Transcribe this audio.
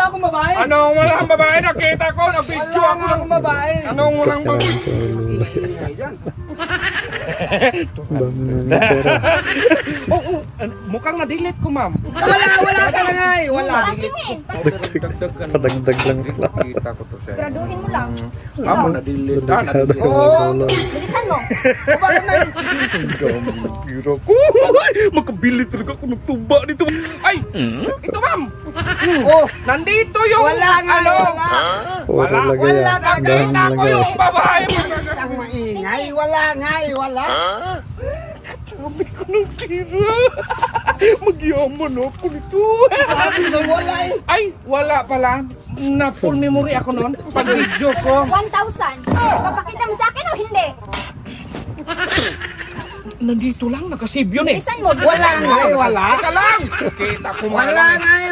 wala akong babae. Anong walang babae? Nakita ko, nag-video ako. Wala akong babae. Anong walang babae? Mukhang na-delete ko, ma'am. Wala talaga eh. Wala. Padagdag lang pala. Kita ko to, sir. Siguraduhin mo lang. Ma'am, na-delete. Na-delete. Bilisan mo. Bakit na? Gira ko. Makabili talaga ako ng tuba dito. Ay! Ito, ma'am. Oh, Nandito yung... wala nga. Ano? Wala talaga yan. Nakita ko yung babae. Ang maingay. Wala nga eh. Wala. Sabi ko ng tira. Magyaman ako nito. Wala eh. Ay, wala pala. Na full memory ako noon. Pag video ko. 1,000. Papakita mo sa akin o hindi? Nandito lang, nakasave yun eh. Bilisan mo. Wala nga eh. Wala. Teka lang. Kita ko Wala nga eh.